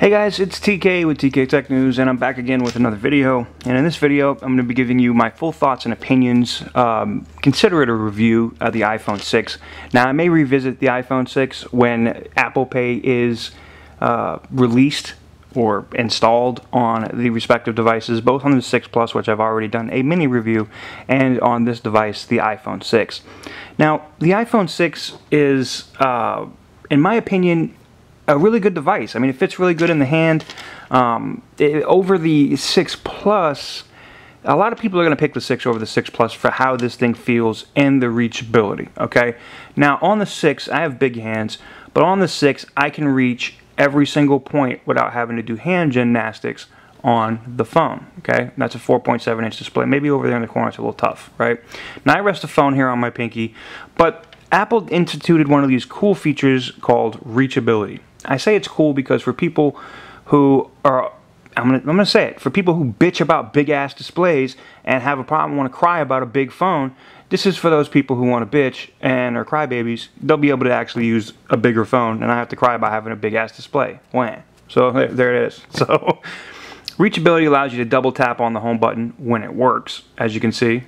Hey guys, it's TK with TK Tech News, and I'm back again with another video. And in this video, I'm going to be giving you my full thoughts and opinions. Consider it a review of the iPhone 6. Now, I may revisit the iPhone 6 when Apple Pay is released or installed on the respective devices, both on the 6 Plus, which I've already done a mini review, and on this device, the iPhone 6. Now, the iPhone 6 is, in my opinion, a really good device. I mean, it fits really good in the hand. Over the 6 Plus, a lot of people are going to pick the 6 over the 6 Plus for how this thing feels and the reachability, okay? Now, on the 6, I have big hands, but on the 6, I can reach every single point without having to do hand gymnastics on the phone, okay? That's a 4.7-inch display. Maybe over there in the corner it's a little tough, right? Now, I rest the phone here on my pinky, but Apple instituted one of these cool features called reachability. I say it's cool because for people who are, I'm gonna say it, for people who bitch about big ass displays and have a problem, want to cry about a big phone, this is for those people who want to bitch and are crybabies. They'll be able to actually use a bigger phone and not have to cry about having a big ass display. Wah. So there it is. So reachability allows you to double tap on the home button when it works, as you can see.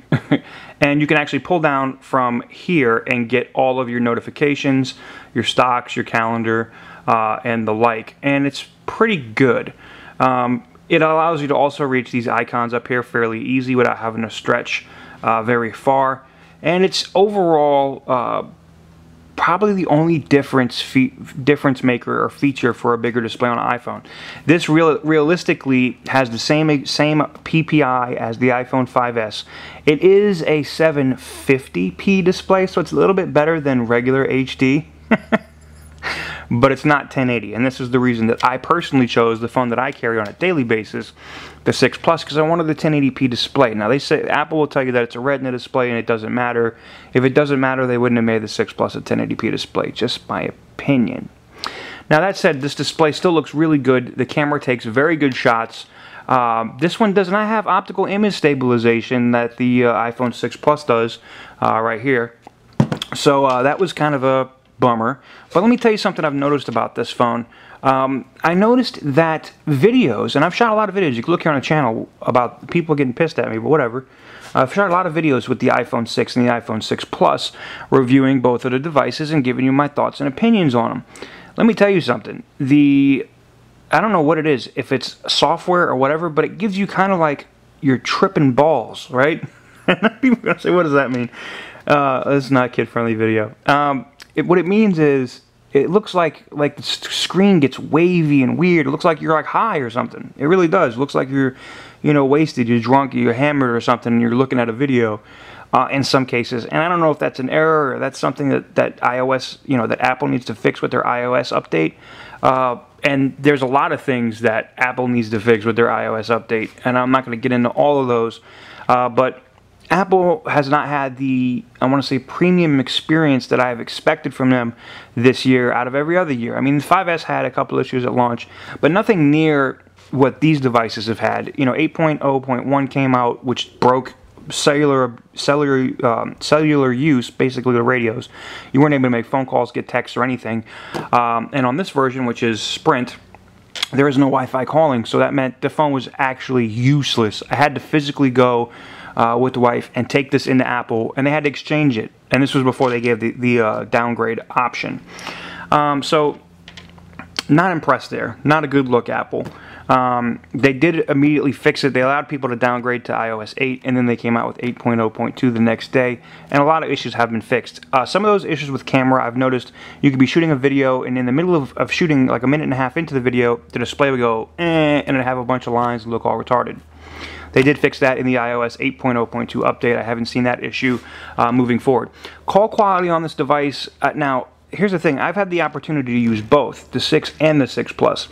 And you can actually pull down from here and get all of your notifications, your stocks, your calendar, and the like. And it's pretty good. It allows you to also reach these icons up here fairly easy without having to stretch very far. And it's overall probably the only difference maker or feature for a bigger display on an iPhone. This realistically has the same PPI as the iPhone 5S. It is a 750p display, so it's a little bit better than regular HD. But it's not 1080, and this is the reason that I personally chose the phone that I carry on a daily basis, the 6 Plus, because I wanted the 1080p display. Now, they say Apple will tell you that it's a Retina display and it doesn't matter. If it doesn't matter, they wouldn't have made the 6 Plus a 1080p display, just my opinion. Now, that said, this display still looks really good. The camera takes very good shots. This one does not have optical image stabilization that the iPhone 6 Plus does right here. So that was kind of a bummer. But let me tell you something I've noticed about this phone. I noticed that videos, and I've shot a lot of videos, you can look here on the channel about people getting pissed at me, but whatever. I've shot a lot of videos with the iPhone 6 and the iPhone 6 Plus, reviewing both of the devices and giving you my thoughts and opinions on them. Let me tell you something. I don't know what it is, if it's software or whatever, but it gives you kind of like you're tripping balls, right? People are going to say, what does that mean? This is not a kid-friendly video. What it means is it looks like the screen gets wavy and weird. It looks like you're like high or something. It really does. It looks like you're, wasted, you're drunk, you're hammered or something, and you're looking at a video in some cases. And I don't know if that's an error or that's something that iOS, that Apple needs to fix with their iOS update. And there's a lot of things that Apple needs to fix with their iOS update, and I'm not going to get into all of those. But Apple has not had the, I want to say, premium experience that I have expected from them this year out of every other year. I mean, the 5S had a couple issues at launch, but nothing near what these devices have had. 8.0.1 came out, which broke cellular use, basically the radios. You weren't able to make phone calls, get texts, or anything. And on this version, which is Sprint, there is no Wi-Fi calling, so that meant the phone was actually useless. I had to physically go with the wife and take this into Apple, and they had to exchange it, and this was before they gave the downgrade option. So not impressed there. Not a good look, Apple. They did immediately fix it. They allowed people to downgrade to iOS 8, and then they came out with 8.0.2 the next day, and a lot of issues have been fixed. Some of those issues with camera, I've noticed you could be shooting a video, and in the middle of shooting, like a minute and a half into the video, the display would go, and it'd have a bunch of lines and look all retarded. They did fix that in the iOS 8.0.2 update. I haven't seen that issue moving forward. Call quality on this device, now, here's the thing. I've had the opportunity to use both, the 6 and the 6 Plus.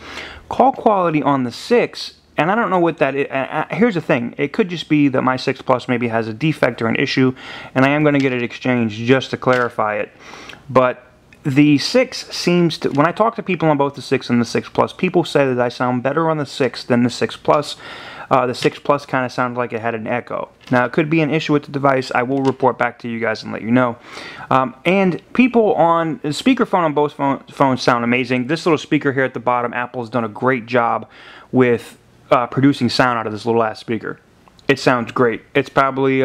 Call quality on the 6, and I don't know what that is. Here's the thing. It could just be that my 6 Plus maybe has a defect or an issue, and I am going to get it exchanged just to clarify it. But the 6 seems to, when I talk to people on both the 6 and the 6 Plus, people say that I sound better on the 6 than the 6 Plus. The 6 Plus kind of sounded like it had an echo. Now, it could be an issue with the device. I will report back to you guys and let you know. And people on the speakerphone on both phones sound amazing. This little speaker here at the bottom, Apple's done a great job with producing sound out of this little ass speaker. It sounds great. It's probably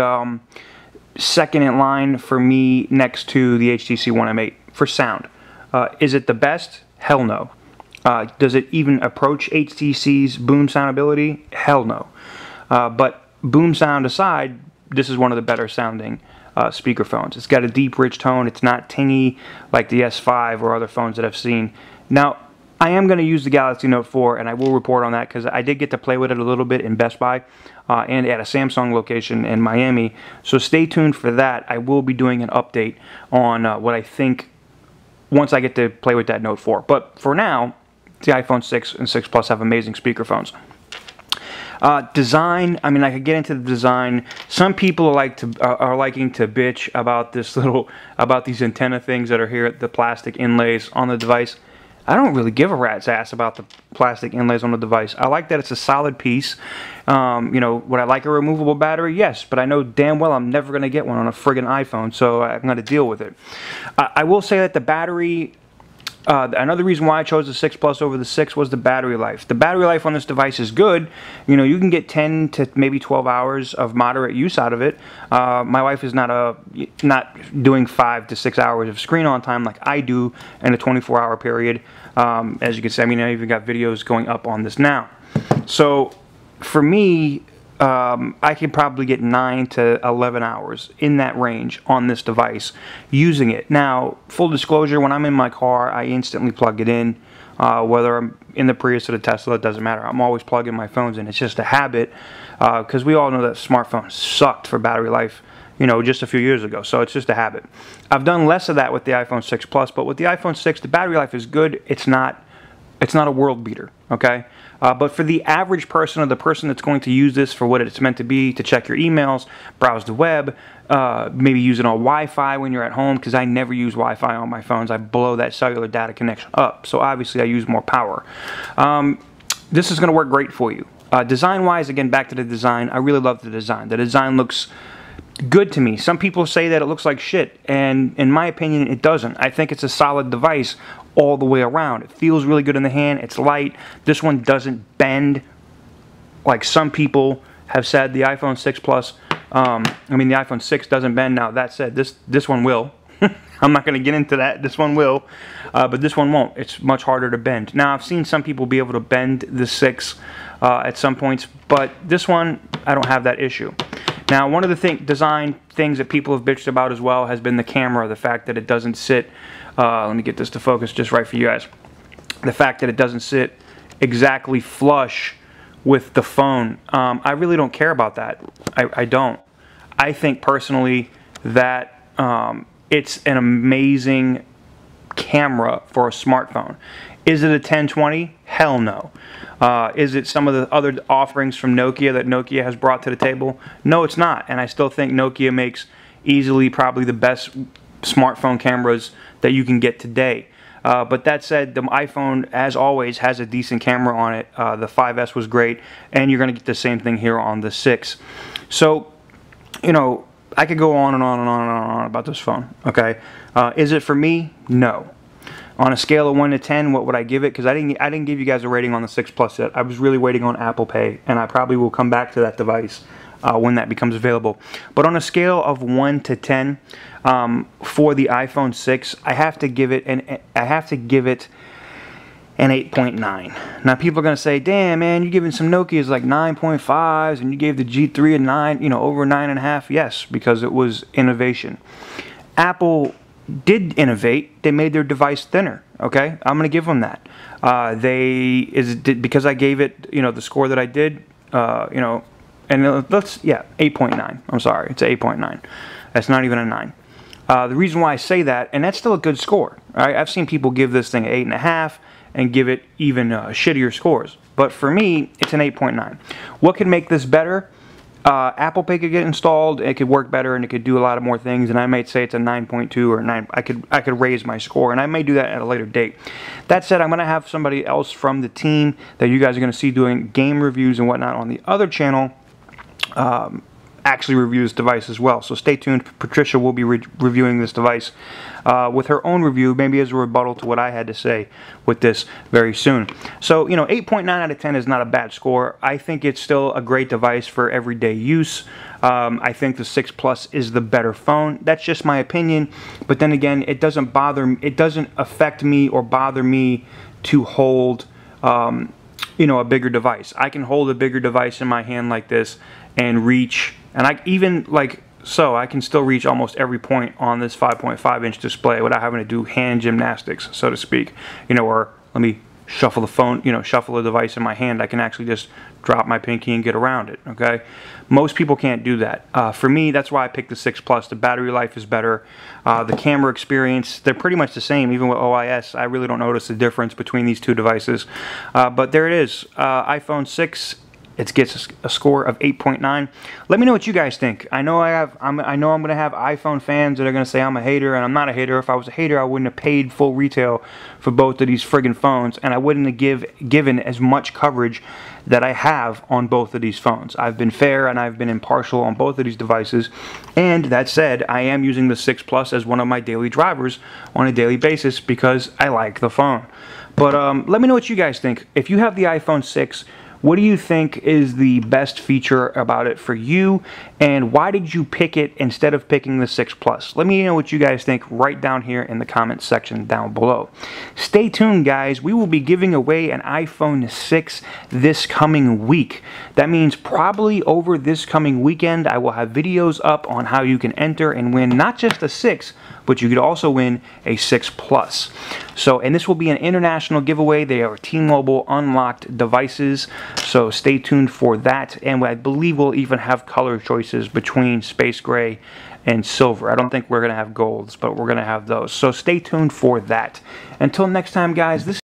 second in line for me next to the HTC One M8 for sound. Is it the best? Hell no. Does it even approach HTC's boom sound ability? Hell no. But boom sound aside, this is one of the better sounding speakerphones. It's got a deep, rich tone. It's not tingy like the S5 or other phones that I've seen. Now, I am going to use the Galaxy Note 4, and I will report on that because I did get to play with it a little bit in Best Buy and at a Samsung location in Miami. So stay tuned for that. I will be doing an update on what I think once I get to play with that Note 4. But for now, the iPhone 6 and 6 Plus have amazing speakerphones. Design, I mean, I could get into the design. Some people are liking to bitch about about these antenna things that are here, the plastic inlays on the device. I don't really give a rat's ass about the plastic inlays on the device. I like that it's a solid piece. You know, would I like a removable battery? Yes, but I know damn well I'm never going to get one on a friggin' iPhone, so I'm going to deal with it. I will say that the battery, another reason why I chose the 6 Plus over the 6 was the battery life. The battery life on this device is good. You know, you can get 10 to maybe 12 hours of moderate use out of it. My wife is not doing 5 to 6 hours of screen on time like I do in a 24-hour period. As you can see, I mean, I even got videos going up on this now. So for me, I can probably get 9 to 11 hours in that range on this device using it. Now, full disclosure, when I'm in my car, I instantly plug it in. Whether I'm in the Prius or the Tesla, it doesn't matter. I'm always plugging my phones in. It's just a habit because we all know that smartphones sucked for battery life, you know, just a few years ago. So it's just a habit. I've done less of that with the iPhone 6 Plus, but with the iPhone 6, the battery life is good. It's not a world beater, okay? But for the average person, or the person that's going to use this for what it's meant to be, to check your emails, browse the web, maybe use it on Wi-Fi when you're at home, because I never use Wi-Fi on my phones. I blow that cellular data connection up, so obviously I use more power. This is going to work great for you. Design-wise, again, back to the design, I really love the design. The design looks good to me. Some people say that it looks like shit, and in my opinion, it doesn't. I think it's a solid device all the way around. It feels really good in the hand. It's light. This one doesn't bend like some people have said. The iPhone 6 Plus, I mean, the iPhone 6 doesn't bend. Now, that said, this one will. I'm not going to get into that. This one will, but this one won't. It's much harder to bend. Now, I've seen some people be able to bend the 6 at some points, but this one, I don't have that issue. Now, one of the design things that people have bitched about as well has been the camera, the fact that it doesn't sit, let me get this to focus just right for you guys, the fact that it doesn't sit exactly flush with the phone. I really don't care about that. I don't. I think personally that it's an amazing camera for a smartphone. Is it a 1020? Hell no. Is it some of the other offerings from Nokia that Nokia has brought to the table? No, it's not. And I still think Nokia makes easily probably the best smartphone cameras that you can get today. But that said, the iPhone, as always, has a decent camera on it. The 5S was great, and you're going to get the same thing here on the 6. So, you know, I could go on and on and on and on about this phone, okay? Is it for me? No. On a scale of 1 to 10, what would I give it? Because I didn't give you guys a rating on the 6 Plus yet. I was really waiting on Apple Pay, and I probably will come back to that device when that becomes available. But on a scale of 1 to 10, for the iPhone 6, I have to give it an 8.9. Now people are gonna say, "Damn, man, you're giving some Nokias like 9.5s, and you gave the G3 a 9, you know, over 9.5." Yes, because it was innovation. Apple did innovate. They made their device thinner. Okay, I'm gonna give them that. Because I gave it, you know, the score that I did, you know, and 8.9. I'm sorry, it's 8.9. That's not even a 9. The reason why I say that, and that's still a good score. Right? I've seen people give this thing an 8.5 and give it even shittier scores. But for me, it's an 8.9. What could make this better? Apple Pay could get installed, it could work better, and it could do a lot of more things, and I might say it's a 9.2 or 9. I could raise my score, and I may do that at a later date. That said, I'm going to have somebody else from the team that you guys are going to see doing game reviews and whatnot on the other channel actually review this device as well. So stay tuned. Patricia will be reviewing this device with her own review, maybe as a rebuttal to what I had to say with this very soon. So, you know, 8.9 out of 10 is not a bad score. I think it's still a great device for everyday use. I think the 6 Plus is the better phone. That's just my opinion. But then again, it doesn't affect me or bother me to hold you know, a bigger device. I can hold a bigger device in my hand like this and reach, and I even like so I can still reach almost every point on this 5.5 inch display without having to do hand gymnastics, so to speak. You know, or let me shuffle the phone, you know, shuffle the device in my hand. I can actually just drop my pinky and get around it, okay? Most people can't do that. For me, that's why I picked the 6 Plus. The battery life is better. The camera experience, they're pretty much the same, even with OIS. I really don't notice the difference between these two devices. But there it is, iPhone 6. It gets a score of 8.9. Let me know what you guys think. I know I'm going to have iPhone fans that are going to say I'm a hater, and I'm not a hater. If I was a hater, I wouldn't have paid full retail for both of these friggin' phones, and I wouldn't have given as much coverage that I have on both of these phones. I've been fair and I've been impartial on both of these devices. And that said, I am using the 6 Plus as one of my daily drivers on a daily basis because I like the phone. But let me know what you guys think. If you have the iPhone 6, what do you think is the best feature about it for you, and why did you pick it instead of picking the 6 Plus? Let me know what you guys think right down here in the comments section down below. Stay tuned, guys. We will be giving away an iPhone 6 this coming week. That means probably over this coming weekend, I will have videos up on how you can enter and win not just a 6, but you could also win a 6 Plus. So, and this will be an international giveaway. They are T-Mobile unlocked devices, so stay tuned for that. And I believe we'll even have color choices between space gray and silver. I don't think we're going to have golds, but we're going to have those. So stay tuned for that. Until next time, guys, this